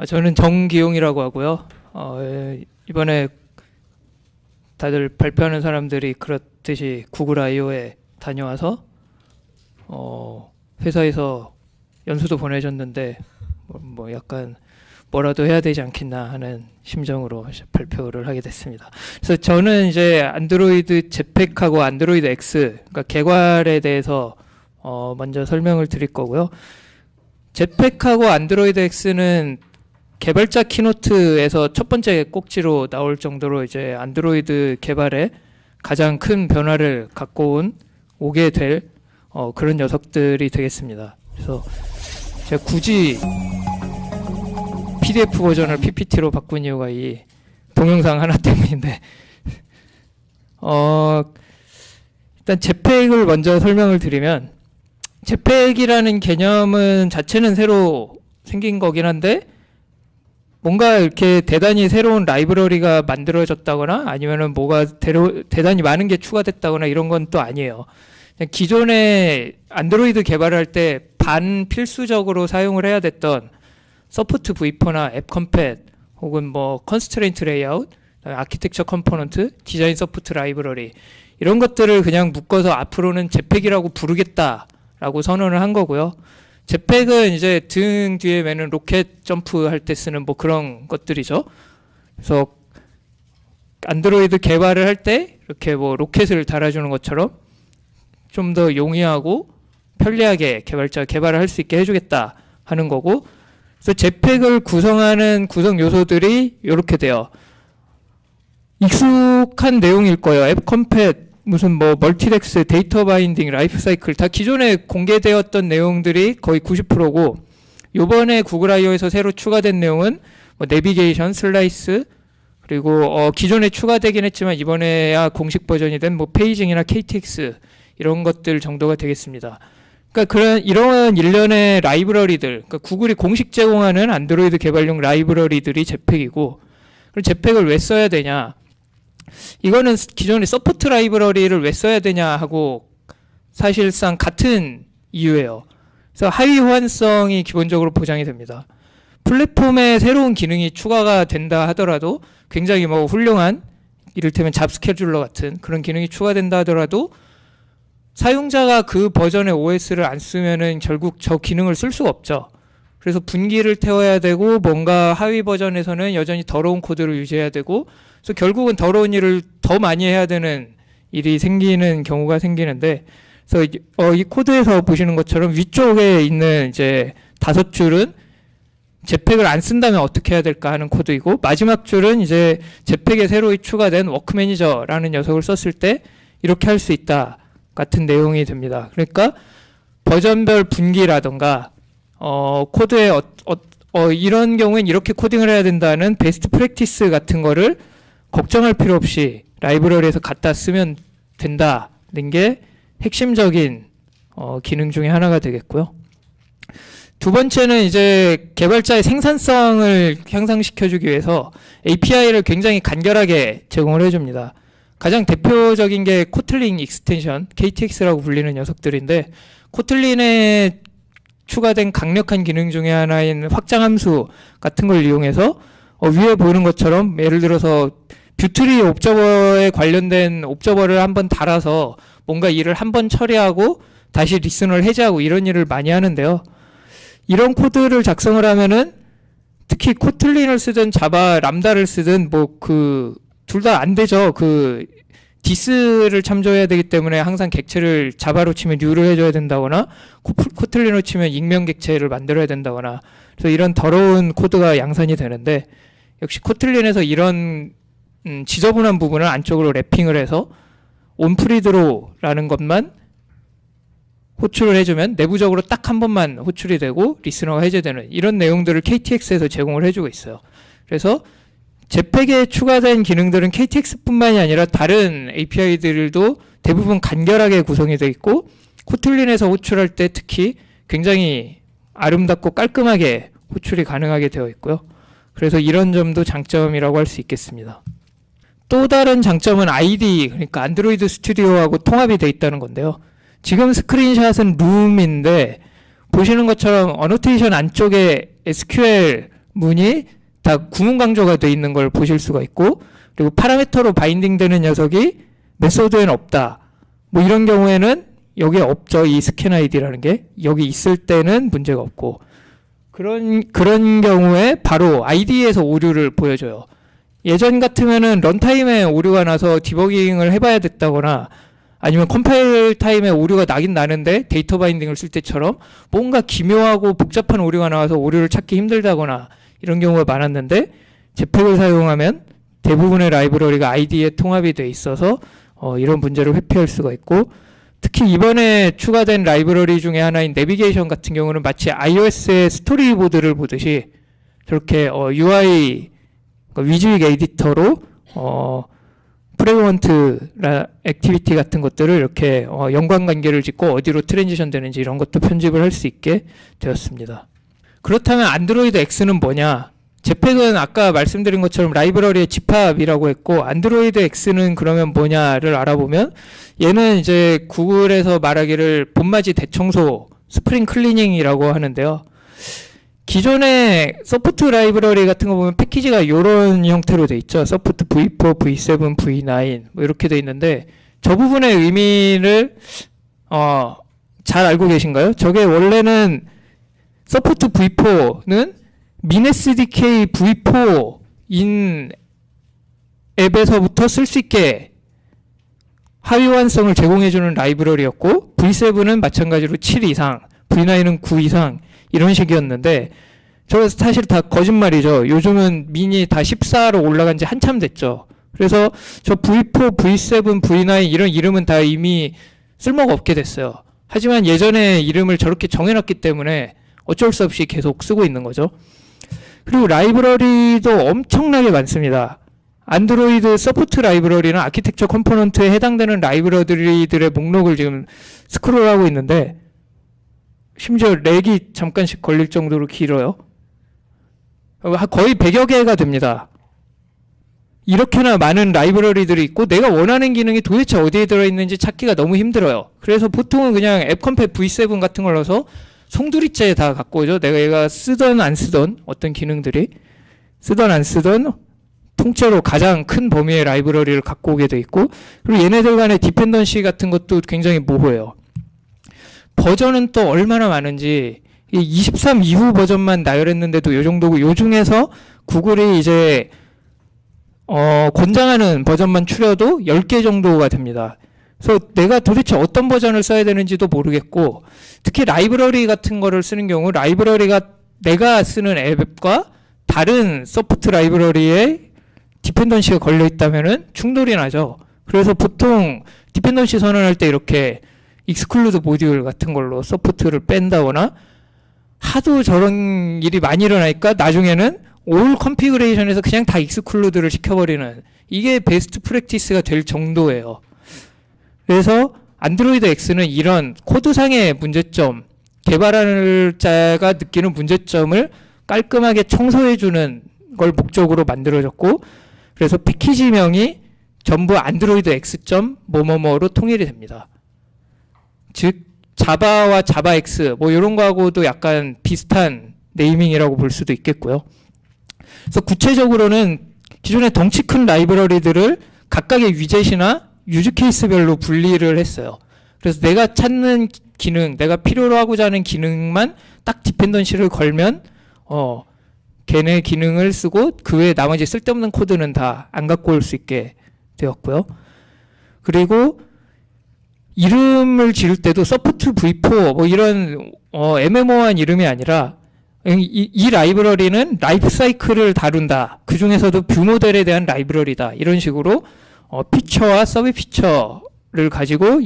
저는 정기용이라고 하고요. 이번에 다들 발표하는 사람들이 그렇듯이 구글 I/O에 다녀와서 회사에서 연수도 보내줬는데 뭐 약간 뭐라도 해야 되지 않겠나 하는 심정으로 발표를 하게 됐습니다. 그래서 저는 이제 안드로이드 제팩하고 안드로이드 X, 그러니까 개괄에 대해서 먼저 설명을 드릴 거고요. 제팩하고 안드로이드 X는 개발자 키노트에서 첫 번째 꼭지로 나올 정도로 이제 안드로이드 개발에 가장 큰 변화를 갖고 오게 될 그런 녀석들이 되겠습니다. 그래서 제가 굳이 PDF 버전을 PPT로 바꾼 이유가 이 동영상 하나 때문인데 일단 제팩을 먼저 설명을 드리면, 제팩이라는 개념은 자체는 새로 생긴 거긴 한데 뭔가 이렇게 대단히 새로운 라이브러리가 만들어졌다거나 아니면은 뭐가 대단히 많은 게 추가됐다거나 이런 건 또 아니에요. 그냥 기존에 안드로이드 개발할 때 반필수적으로 사용을 해야 됐던 서포트 V4나 앱 컴팻 혹은 뭐 컨스트레인트 레이아웃, 아키텍처 컴포넌트, 디자인 서포트 라이브러리 이런 것들을 그냥 묶어서 앞으로는 제팩이라고 부르겠다라고 선언을 한 거고요. 제팩은 이제 등 뒤에 매는 로켓 점프할 때 쓰는 뭐 그런 것들이죠. 그래서 안드로이드 개발을 할 때 이렇게 뭐 로켓을 달아주는 것처럼 좀 더 용이하고 편리하게 개발자가 개발을 할 수 있게 해주겠다 하는 거고, 그래서 제팩을 구성하는 구성 요소들이 이렇게 돼요. 익숙한 내용일 거예요. 앱 컴팻, 무슨 뭐 멀티덱스, 데이터 바인딩, 라이프 사이클 다 기존에 공개되었던 내용들이 거의 90%고, 요번에 구글 I/O에서 새로 추가된 내용은 뭐 내비게이션, 슬라이스, 그리고 기존에 추가되긴 했지만 이번에야 공식 버전이 된 뭐 페이징이나 KTX 이런 것들 정도가 되겠습니다. 그러니까 이런 일련의 라이브러리들, 그러니까 구글이 공식 제공하는 안드로이드 개발용 라이브러리들이 제팩이고, 그럼 제팩을 왜 써야 되냐? 이거는 기존의 서포트 라이브러리를 왜 써야 되냐 하고 사실상 같은 이유예요. 그래서 하위 호환성이 기본적으로 보장이 됩니다. 플랫폼에 새로운 기능이 추가가 된다 하더라도 굉장히 뭐 훌륭한, 이를테면 잡 스케줄러 같은 그런 기능이 추가된다 하더라도 사용자가 그 버전의 OS를 안 쓰면은 결국 저 기능을 쓸 수가 없죠. 그래서 분기를 태워야 되고 뭔가 하위 버전에서는 여전히 더러운 코드를 유지해야 되고, 그래서 결국은 더러운 일을 더 많이 해야 되는 일이 생기는 경우가 생기는데, 그래서 이 코드에서 보시는 것처럼 위쪽에 있는 이제 5줄은 제팩을 안 쓴다면 어떻게 해야 될까 하는 코드이고, 마지막 줄은 이제 제팩에 새로 추가된 워크 매니저라는 녀석을 썼을 때 이렇게 할 수 있다 같은 내용이 됩니다. 그러니까 버전별 분기라던가 코드에 이런 경우엔 이렇게 코딩을 해야 된다는 베스트 프랙티스 같은 거를 걱정할 필요 없이 라이브러리에서 갖다 쓰면 된다는 게 핵심적인 기능 중에 하나가 되겠고요. 두 번째는 이제 개발자의 생산성을 향상시켜주기 위해서 API를 굉장히 간결하게 제공을 해줍니다. 가장 대표적인 게 코틀린 익스텐션, KTX라고 불리는 녀석들인데, 코틀린에 추가된 강력한 기능 중에 하나인 확장함수 같은 걸 이용해서 위에 보이는 것처럼 예를 들어서 뷰트리 옵저버에 관련된 옵저버를 한번 달아서 뭔가 일을 한번 처리하고 다시 리스너를 해제하고 이런 일을 많이 하는데요. 이런 코드를 작성을 하면은 특히 코틀린을 쓰든 자바 람다를 쓰든 뭐 둘 다 안 되죠. 디스를 참조해야 되기 때문에 항상 객체를 자바로 치면 뉴를 해줘야 된다거나 코틀린으로 치면 익명 객체를 만들어야 된다거나, 그래서 이런 더러운 코드가 양산이 되는데, 역시 코틀린에서 이런 지저분한 부분을 안쪽으로 랩핑을 해서 온프리드로라는 것만 호출을 해주면 내부적으로 딱 한 번만 호출이 되고 리스너가 해제되는 이런 내용들을 KTX에서 제공을 해주고 있어요. 그래서 제팩에 추가된 기능들은 KTX뿐만이 아니라 다른 API들도 대부분 간결하게 구성이 되어 있고, 코틀린에서 호출할 때 특히 굉장히 아름답고 깔끔하게 호출이 가능하게 되어 있고요. 그래서 이런 점도 장점이라고 할 수 있겠습니다. 또 다른 장점은 ID, 그러니까 안드로이드 스튜디오하고 통합이 되어 있다는 건데요. 지금 스크린샷은 룸인데 보시는 것처럼 어노테이션 안쪽에 SQL 문이 다 구문 강조가 돼 있는 걸 보실 수가 있고, 그리고 파라미터로 바인딩 되는 녀석이 메소드에는 없다. 뭐 이런 경우에는 여기에 없죠. 이 스캔 아이디라는 게. 여기 있을 때는 문제가 없고. 그런 경우에 바로 아이디에서 오류를 보여줘요. 예전 같으면은 런타임에 오류가 나서 디버깅을 해봐야 됐다거나 아니면 컴파일 타임에 오류가 나긴 나는데 데이터 바인딩을 쓸 때처럼 뭔가 기묘하고 복잡한 오류가 나와서 오류를 찾기 힘들다거나 이런 경우가 많았는데 제팩을 사용하면 대부분의 라이브러리가 ID에 통합이 돼 있어서 이런 문제를 회피할 수가 있고, 특히 이번에 추가된 라이브러리 중에 하나인 내비게이션 같은 경우는 마치 iOS의 스토리보드를 보듯이 저렇게 UI 위즈윅 에디터로 프레그먼트 액티비티 같은 것들을 이렇게 연관관계를 짓고 어디로 트랜지션 되는지 이런 것도 편집을 할 수 있게 되었습니다. 그렇다면 안드로이드 X는 뭐냐? 제팩은 아까 말씀드린 것처럼 라이브러리의 집합이라고 했고, 안드로이드 X는 그러면 뭐냐를 알아보면 얘는 이제 구글에서 말하기를 봄맞이 대청소 스프링 클리닝이라고 하는데요. 기존의 서포트 라이브러리 같은 거 보면 패키지가 이런 형태로 돼 있죠. 서포트 V4, V7, V9 뭐 이렇게 돼 있는데 저 부분의 의미를 잘 알고 계신가요? 저게 원래는 서포트 V4는 민SDK V4인 앱에서부터 쓸 수 있게 하위 완성을 제공해주는 라이브러리였고, V7은 마찬가지로 7 이상, V9은 9 이상 이런 식이었는데 저 사실 다 거짓말이죠. 요즘은 민이 다 14로 올라간 지 한참 됐죠. 그래서 저 V4, V7, V9 이런 이름은 다 이미 쓸모가 없게 됐어요. 하지만 예전에 이름을 저렇게 정해놨기 때문에 어쩔 수 없이 계속 쓰고 있는 거죠. 그리고 라이브러리도 엄청나게 많습니다. 안드로이드 서포트 라이브러리는 아키텍처 컴포넌트에 해당되는 라이브러리들의 목록을 지금 스크롤하고 있는데 심지어 렉이 잠깐씩 걸릴 정도로 길어요. 거의 100여 개가 됩니다. 이렇게나 많은 라이브러리들이 있고 내가 원하는 기능이 도대체 어디에 들어있는지 찾기가 너무 힘들어요. 그래서 보통은 그냥 앱컴팻 V7 같은 걸 넣어서 송두리째 다 갖고 오죠. 내가 얘가 쓰던 안 쓰던 어떤 기능들이 쓰던 안 쓰던 통째로 가장 큰 범위의 라이브러리를 갖고 오게 돼 있고, 그리고 얘네들 간의 디펜던시 같은 것도 굉장히 모호해요. 버전은 또 얼마나 많은지, 23 이후 버전만 나열했는데도 요 정도고, 요 중에서 구글이 이제 권장하는 버전만 추려도 10개 정도가 됩니다. 그래서 내가 도대체 어떤 버전을 써야 되는지도 모르겠고, 특히 라이브러리 같은 거를 쓰는 경우 라이브러리가 내가 쓰는 앱과 다른 서포트 라이브러리에 디펜던시가 걸려 있다면은 충돌이 나죠. 그래서 보통 디펜던시 선언할 때 이렇게 익스클루드 모듈 같은 걸로 서포트를 뺀다거나, 하도 저런 일이 많이 일어나니까 나중에는 올 컨피그레이션에서 그냥 다 익스클루드를 시켜버리는, 이게 베스트 프랙티스가 될 정도예요. 그래서 안드로이드 X는 이런 코드상의 문제점, 개발자가 느끼는 문제점을 깔끔하게 청소해주는 걸 목적으로 만들어졌고, 그래서 패키지명이 전부 안드로이드 X. 뭐뭐뭐로 통일이 됩니다. 즉 자바와 자바 X 뭐 이런 거하고도 약간 비슷한 네이밍이라고 볼 수도 있겠고요. 그래서 구체적으로는 기존의 덩치 큰 라이브러리들을 각각의 위젯이나 유즈 케이스별로 분리를 했어요. 그래서 내가 찾는 기능, 내가 필요로 하고자 하는 기능만 딱 디펜던시를 걸면 걔네 기능을 쓰고 그 외에 나머지 쓸데없는 코드는 다 안 갖고 올 수 있게 되었고요. 그리고 이름을 지을 때도 서포트 V4 뭐 이런 애매모호한 이름이 아니라 이 라이브러리는 라이프 사이클을 다룬다. 그 중에서도 뷰 모델에 대한 라이브러리다. 이런 식으로 피처와 서브 피처를 가지고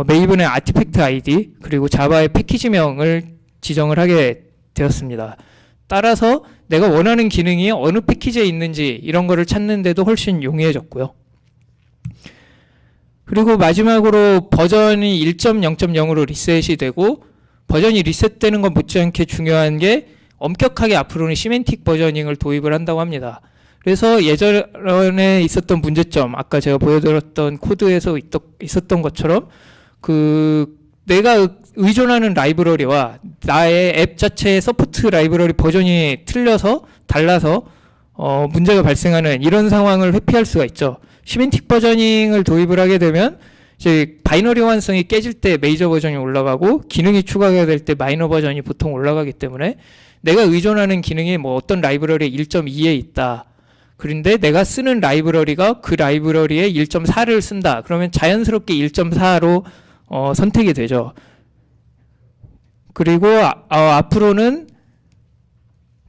메이븐의 아티팩트 아이디 그리고 자바의 패키지명을 지정을 하게 되었습니다. 따라서 내가 원하는 기능이 어느 패키지에 있는지 이런 거를 찾는데도 훨씬 용이해졌고요. 그리고 마지막으로 버전이 1.0.0으로 리셋이 되고, 버전이 리셋되는 건 못지않게 중요한 게 엄격하게 앞으로는 시멘틱 버저닝을 도입을 한다고 합니다. 그래서 예전에 있었던 문제점, 아까 제가 보여드렸던 코드에서 있었던 것처럼 내가 의존하는 라이브러리와 나의 앱 자체의 서포트 라이브러리 버전이 달라서 문제가 발생하는 이런 상황을 회피할 수가 있죠. 시멘틱 버저닝을 도입을 하게 되면 이제 바이너리 호환성이 깨질 때 메이저 버전이 올라가고 기능이 추가가 될 때 마이너 버전이 보통 올라가기 때문에 내가 의존하는 기능이 뭐 어떤 라이브러리 1.2에 있다. 그런데 내가 쓰는 라이브러리가 그 라이브러리의 1.4를 쓴다. 그러면 자연스럽게 1.4로 선택이 되죠. 그리고 앞으로는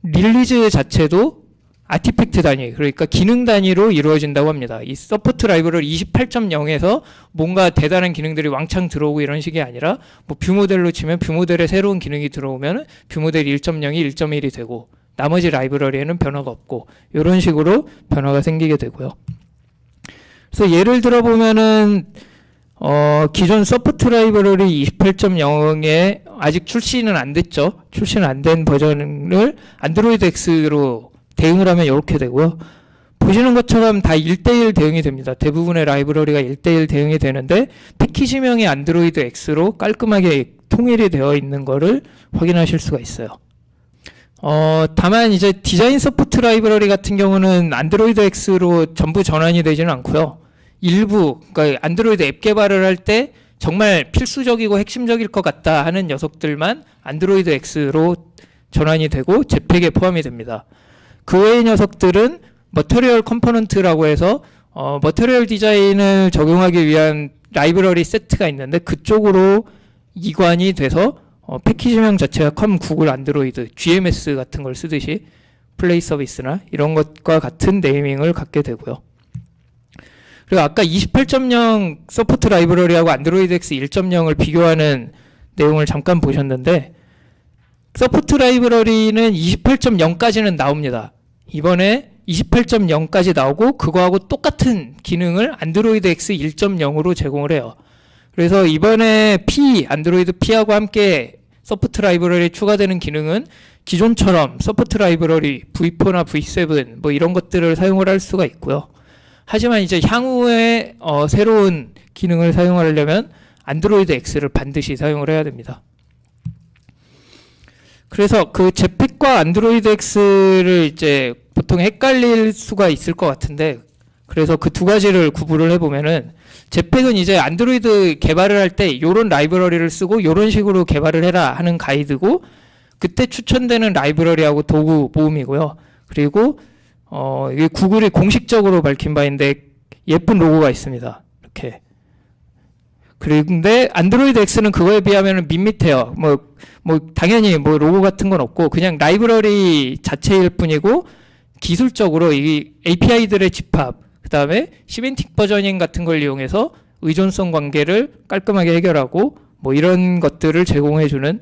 릴리즈 자체도 아티팩트 단위, 그러니까 기능 단위로 이루어진다고 합니다. 이 서포트 라이브러리 28.0에서 뭔가 대단한 기능들이 왕창 들어오고 이런 식이 아니라 뭐 뷰 모델로 치면 뷰 모델에 새로운 기능이 들어오면 뷰 모델 1.0이 1.1이 되고 나머지 라이브러리에는 변화가 없고 이런 식으로 변화가 생기게 되고요. 그래서 예를 들어 보면은 기존 서포트 라이브러리 28.0에 아직 출시는 안 됐죠. 출시는 안 된 버전을 안드로이드 X로 대응을 하면 이렇게 되고요. 보시는 것처럼 다 1대1 대응이 됩니다. 대부분의 라이브러리가 1대1 대응이 되는데 패키지명이 안드로이드 X로 깔끔하게 통일이 되어 있는 거를 확인하실 수가 있어요. 다만 이제 디자인 서포트 라이브러리 같은 경우는 안드로이드 X로 전부 전환이 되지는 않고요. 일부, 그러니까 안드로이드 앱 개발을 할 때 정말 필수적이고 핵심적일 것 같다 하는 녀석들만 안드로이드 X로 전환이 되고 제팩에 포함이 됩니다. 그 외의 녀석들은 머터리얼 컴포넌트라고 해서 머터리얼 디자인을 적용하기 위한 라이브러리 세트가 있는데 그쪽으로 이관이 돼서 패키지명 자체가 구글 안드로이드, GMS 같은 걸 쓰듯이 플레이 서비스나 이런 것과 같은 네이밍을 갖게 되고요. 그리고 아까 28.0 서포트 라이브러리하고 안드로이드 X 1.0을 비교하는 내용을 잠깐 보셨는데 서포트 라이브러리는 28.0까지는 나옵니다. 이번에 28.0까지 나오고 그거하고 똑같은 기능을 안드로이드 X 1.0으로 제공을 해요. 그래서 이번에 안드로이드 P하고 함께 서포트 라이브러리에 추가되는 기능은 기존처럼 서포트 라이브러리 V4나 V7 뭐 이런 것들을 사용을 할 수가 있고요. 하지만 이제 향후에 새로운 기능을 사용하려면 안드로이드 X를 반드시 사용을 해야 됩니다. 그래서 그 제팩과 안드로이드 X를 이제 보통 헷갈릴 수가 있을 것 같은데 그래서 그 두 가지를 구분을 해보면은 제팩은 이제 안드로이드 개발을 할 때 이런 라이브러리를 쓰고 이런 식으로 개발을 해라 하는 가이드고 그때 추천되는 라이브러리하고 도구 모음이고요. 그리고 이게 구글이 공식적으로 밝힌 바인데 예쁜 로고가 있습니다. 이렇게. 그런데 안드로이드 X는 그거에 비하면 밋밋해요. 뭐 당연히 뭐 로고 같은 건 없고 그냥 라이브러리 자체일 뿐이고 기술적으로 이 API들의 집합, 그 다음에 시멘틱 버저닝 같은 걸 이용해서 의존성 관계를 깔끔하게 해결하고 뭐 이런 것들을 제공해주는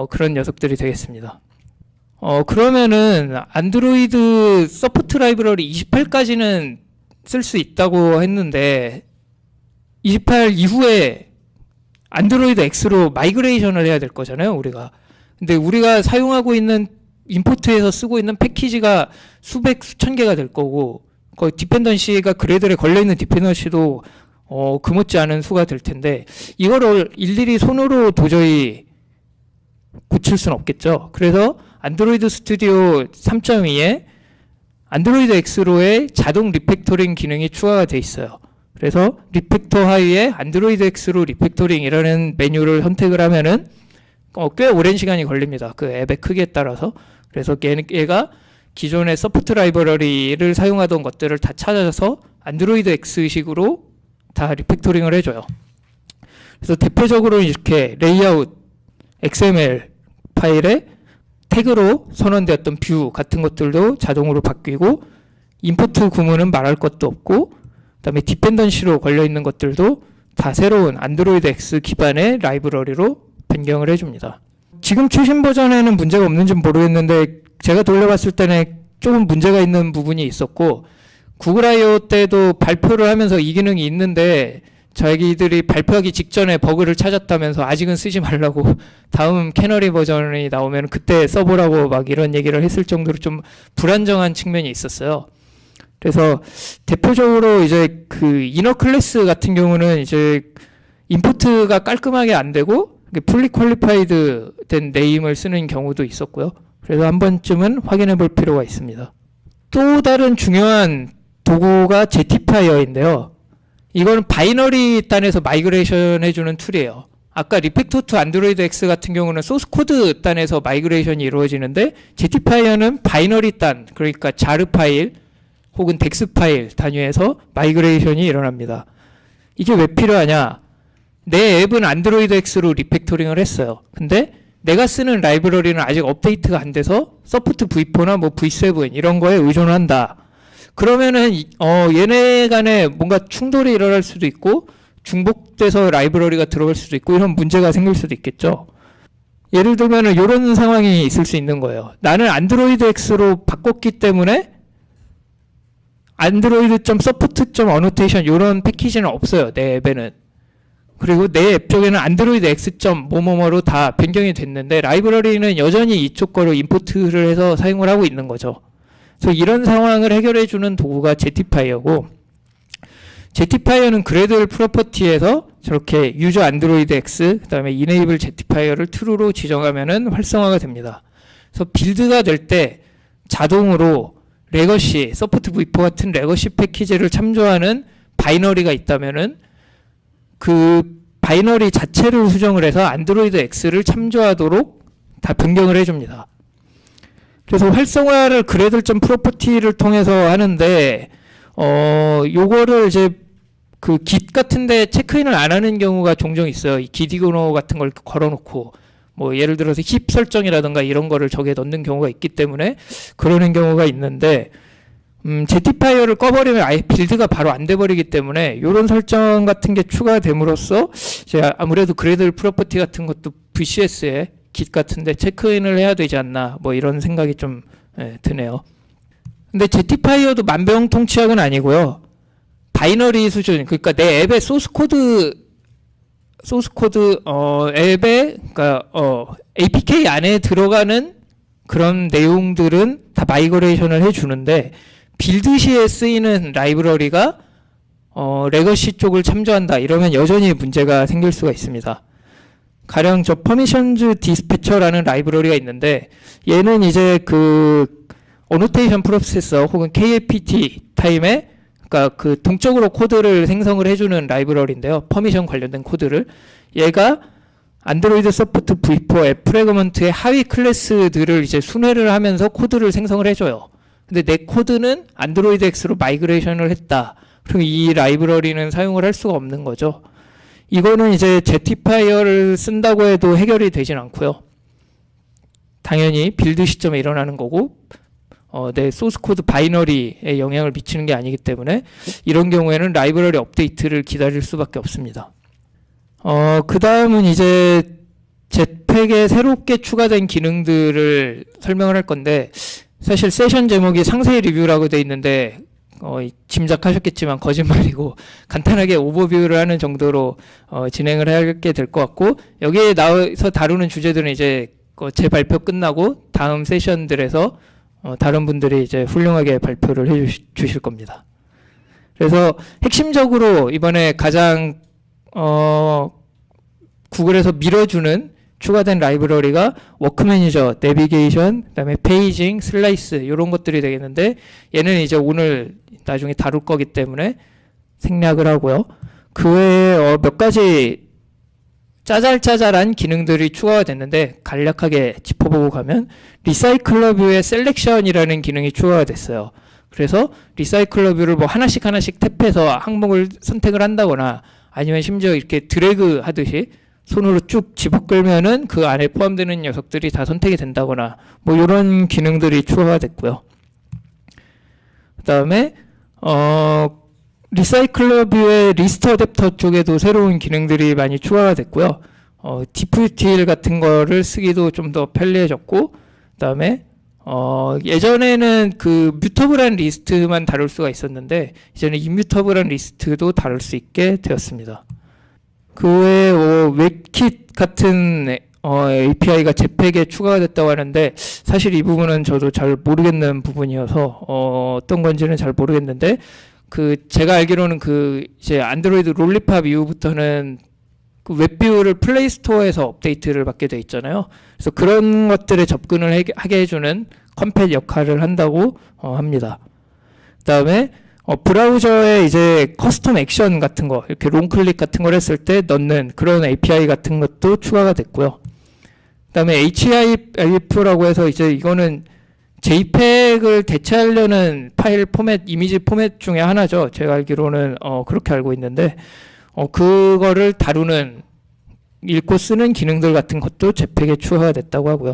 그런 녀석들이 되겠습니다. 그러면은 안드로이드 서포트 라이브러리 28까지는 쓸 수 있다고 했는데 28 이후에 안드로이드 X로 마이그레이션을 해야 될 거잖아요, 우리가. 근데 우리가 사용하고 있는 임포트에서 쓰고 있는 패키지가 수천 개가 될 거고 거의 디펜던시가 그래들에 걸려있는 디펜던시도 그못지 않은 수가 될 텐데 이거를 일일이 손으로 도저히 고칠 수는 없겠죠. 그래서 안드로이드 스튜디오 3.2에 안드로이드 X로의 자동 리팩토링 기능이 추가가 돼 있어요. 그래서 리팩터 하위에 안드로이드 X로 리팩토링이라는 메뉴를 선택을 하면은 꽤 오랜 시간이 걸립니다. 그 앱의 크기에 따라서. 그래서 얘가 기존의 서포트 라이브러리를 사용하던 것들을 다 찾아서 안드로이드 X식으로 다 리팩토링을 해줘요. 그래서 대표적으로 이렇게 레이아웃 XML 파일에 태그로 선언되었던 뷰 같은 것들도 자동으로 바뀌고 임포트 구문은 말할 것도 없고 그 다음에 디펜던시로 걸려있는 것들도 다 새로운 안드로이드 X 기반의 라이브러리로 변경을 해줍니다. 지금 최신 버전에는 문제가 없는지 모르겠는데 제가 돌려봤을 때는 조금 문제가 있는 부분이 있었고 구글 I.O. 때도 발표를 하면서 이 기능이 있는데 자기들이 발표하기 직전에 버그를 찾았다면서 아직은 쓰지 말라고 다음 캐너리 버전이 나오면 그때 써보라고 막 이런 얘기를 했을 정도로 좀 불안정한 측면이 있었어요. 그래서 대표적으로 이제 그 이너 클래스 같은 경우는 이제 임포트가 깔끔하게 안 되고 풀리 퀄리파이드 된 네임을 쓰는 경우도 있었고요. 그래서 한 번쯤은 확인해 볼 필요가 있습니다. 또 다른 중요한 도구가 제티파이어인데요. 이거는 바이너리 단에서 마이그레이션 해주는 툴이에요. 아까 리팩터 투 안드로이드 X 같은 경우는 소스 코드 단에서 마이그레이션이 이루어지는데 제티파이어는 바이너리 단, 그러니까 자르 파일 혹은 덱스 파일 단위에서 마이그레이션이 일어납니다. 이게 왜 필요하냐? 내 앱은 안드로이드 X로 리팩토링을 했어요. 근데 내가 쓰는 라이브러리는 아직 업데이트가 안 돼서 서포트 V4나 뭐 V7 이런 거에 의존한다. 그러면은 얘네 간에 뭔가 충돌이 일어날 수도 있고 중복돼서 라이브러리가 들어갈 수도 있고 이런 문제가 생길 수도 있겠죠. 예를 들면은 이런 상황이 있을 수 있는 거예요. 나는 안드로이드 X로 바꿨기 때문에 android.support.annotation 이런 패키지는 없어요. 내 앱에는. 그리고 내 앱 쪽에는 android x. 뭐뭐뭐로 다 변경이 됐는데 라이브러리는 여전히 이쪽 거로 임포트를 해서 사용을 하고 있는 거죠. 그래서 이런 상황을 해결해 주는 도구가 제티파이어고, 제티파이어는 그래들 프로퍼티에서 저렇게 유저 안드로이드 X 그다음에 enable 제티파이어를 true로 지정하면은 활성화가 됩니다. 그래서 빌드가 될 때 자동으로 레거시, 서포트 V4 같은 레거시 패키지를 참조하는 바이너리가 있다면은 그 바이너리 자체를 수정을 해서 안드로이드 X를 참조하도록 다 변경을 해줍니다. 그래서 활성화를 gradle.property를 통해서 하는데 요거를 이제 그 git 같은데 체크인을 안 하는 경우가 종종 있어요. 이 git 이그노 같은 걸 걸어놓고 뭐 예를 들어서 힙 설정이라든가 이런 거를 저기에 넣는 경우가 있기 때문에 그러는 경우가 있는데 제티파이어를 꺼버리면 아예 빌드가 바로 안 돼버리기 때문에 이런 설정 같은 게 추가됨으로써 이제 아무래도 그래들 프로퍼티 같은 것도 VCS에 git 같은데 체크인을 해야 되지 않나 뭐 이런 생각이 좀 드네요. 근데 제티파이어도 만병통치약은 아니고요. 바이너리 수준, 그러니까 내 앱의 소스코드 앱에 그러니까 APK 안에 들어가는 그런 내용들은 다 마이그레이션을 해주는데 빌드 시에 쓰이는 라이브러리가 레거시 쪽을 참조한다 이러면 여전히 문제가 생길 수가 있습니다. 가령 저 퍼미션즈 디스패처라는 라이브러리가 있는데 얘는 이제 그 어노테이션 프로세서 혹은 KAPT 타임에 그러니까 그 동적으로 코드를 생성을 해주는 라이브러리인데요. 퍼미션 관련된 코드를 얘가 안드로이드 서포트 V4 앱 프래그먼트의 하위 클래스들을 이제 순회를 하면서 코드를 생성을 해줘요. 근데 내 코드는 안드로이드 X로 마이그레이션을 했다. 그럼 이 라이브러리는 사용을 할 수가 없는 거죠. 이거는 이제 제티파이어를 쓴다고 해도 해결이 되진 않고요. 당연히 빌드 시점에 일어나는 거고 내 소스코드 바이너리에 영향을 미치는 게 아니기 때문에 이런 경우에는 라이브러리 업데이트를 기다릴 수밖에 없습니다. 그 다음은 이제 jetpack에 새롭게 추가된 기능들을 설명을 할 건데 사실 세션 제목이 상세히 리뷰라고 돼 있는데 짐작하셨겠지만 거짓말이고 간단하게 오버뷰를 하는 정도로 진행을 하게 될 것 같고 여기에 나와서 다루는 주제들은 이제 제 발표 끝나고 다음 세션들에서 다른 분들이 이제 훌륭하게 발표를 해 주실 겁니다. 그래서 핵심적으로 이번에 가장 구글에서 밀어주는 추가된 라이브러리가 워크 매니저, 내비게이션, 그다음에 페이징, 슬라이스 이런 것들이 되겠는데 얘는 이제 오늘 나중에 다룰 거기 때문에 생략을 하고요. 그 외에 몇 가지 짜잘짜잘한 기능들이 추가가 됐는데 간략하게 짚어보고 가면 리사이클러 뷰의 셀렉션이라는 기능이 추가가 됐어요. 그래서 리사이클러 뷰를 뭐 하나씩 탭해서 항목을 선택을 한다거나 아니면 심지어 이렇게 드래그 하듯이 손으로 쭉 집어 끌면은 그 안에 포함되는 녀석들이 다 선택이 된다거나 뭐 이런 기능들이 추가가 됐고요. 그 다음에 리사이클러 뷰의 리스트 어댑터 쪽에도 새로운 기능들이 많이 추가가 됐고요. 디프유틸 같은 거를 쓰기도 좀 더 편리해졌고, 그 다음에 예전에는 그 뮤터블한 리스트만 다룰 수가 있었는데 이제는 임뮤터블한 리스트도 다룰 수 있게 되었습니다. 그 외에 웹킷 같은 API가 jetpack에 추가가 됐다고 하는데 사실 이 부분은 저도 잘 모르겠는 부분이어서 어떤 건지는 잘 모르겠는데 그 제가 알기로는 그 이제 안드로이드 롤리팝 이후부터는 그 그 웹뷰를 플레이 스토어에서 업데이트를 받게 돼 있잖아요. 그래서 그런 것들에 접근을 하게 해주는 컴팻 역할을 한다고 합니다. 그다음에 브라우저에 이제 커스텀 액션 같은 거, 이렇게 롱클릭 같은 걸 했을 때 넣는 그런 API 같은 것도 추가가 됐고요. 그다음에 HEIF라고 해서 이제 이거는 JPEG을 대체하려는 파일 포맷, 이미지 포맷 중에 하나죠. 제가 알기로는 그렇게 알고 있는데 그거를 다루는 읽고 쓰는 기능들 같은 것도 JPEG에 추가가 됐다고 하고요.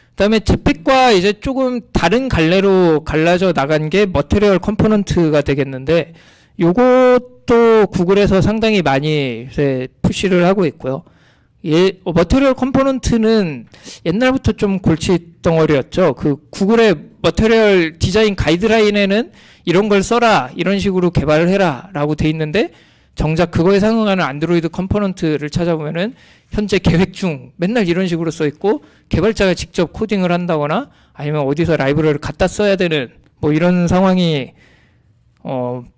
그다음에 JPEG과 이제 조금 다른 갈래로 갈라져 나간 게 머티리얼 컴포넌트가 되겠는데 요것도 구글에서 상당히 많이 이제 푸시를 하고 있고요. 머티리얼 컴포넌트는 옛날부터 좀 골칫덩어리였죠. 그 구글의 머티리얼 디자인 가이드라인에는 이런 걸 써라, 이런 식으로 개발을 해라 라고 돼 있는데 정작 그거에 상응하는 안드로이드 컴포넌트를 찾아보면은 현재 계획 중 맨날 이런 식으로 써 있고 개발자가 직접 코딩을 한다거나 아니면 어디서 라이브러리를 갖다 써야 되는 뭐 이런 상황이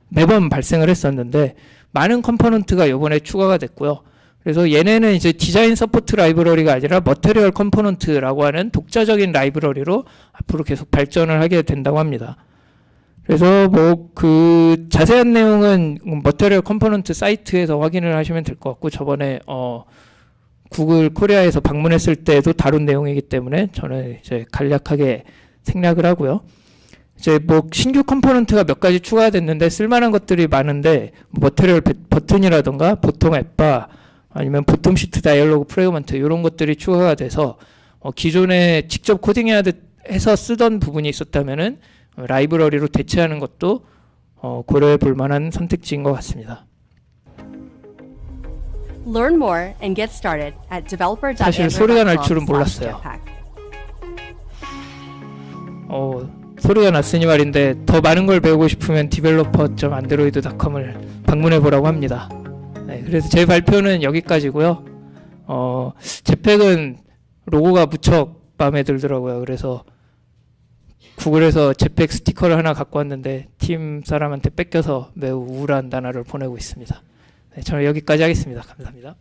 매번 발생을 했었는데 많은 컴포넌트가 이번에 추가가 됐고요. 그래서 얘네는 이제 디자인 서포트 라이브러리가 아니라 머티리얼 컴포넌트라고 하는 독자적인 라이브러리로 앞으로 계속 발전을 하게 된다고 합니다. 그래서 뭐 그 자세한 내용은 머티리얼 컴포넌트 사이트에서 확인을 하시면 될 것 같고 저번에 구글 코리아에서 방문했을 때도 다룬 내용이기 때문에 저는 이제 간략하게 생략을 하고요. 이제 뭐 신규 컴포넌트가 몇 가지 추가가 됐는데 쓸만한 것들이 많은데 머티리얼 버튼이라던가 보통 앱바 아니면 보통 시트 다이얼로그 프레그먼트 이런 것들이 추가가 돼서 기존에 직접 코딩해야 해서 쓰던 부분이 있었다면은 라이브러리로 대체하는 것도 고려해 볼 만한 선택지인 것 같습니다. Learn more and get started at 사실 소리가 날 줄은 몰랐어요. 소리가 났으니 말인데 더 많은 걸 배우고 싶으면 developer.android.com을 방문해 보라고 합니다. 네, 그래서 제 발표는 여기까지고요. JPEG은 로고가 무척 마음에 들더라고요. 그래서 구글에서 JPEG 스티커를 하나 갖고 왔는데 팀 사람한테 뺏겨서 매우 우울한 단어를 보내고 있습니다. 네, 저는 여기까지 하겠습니다. 감사합니다.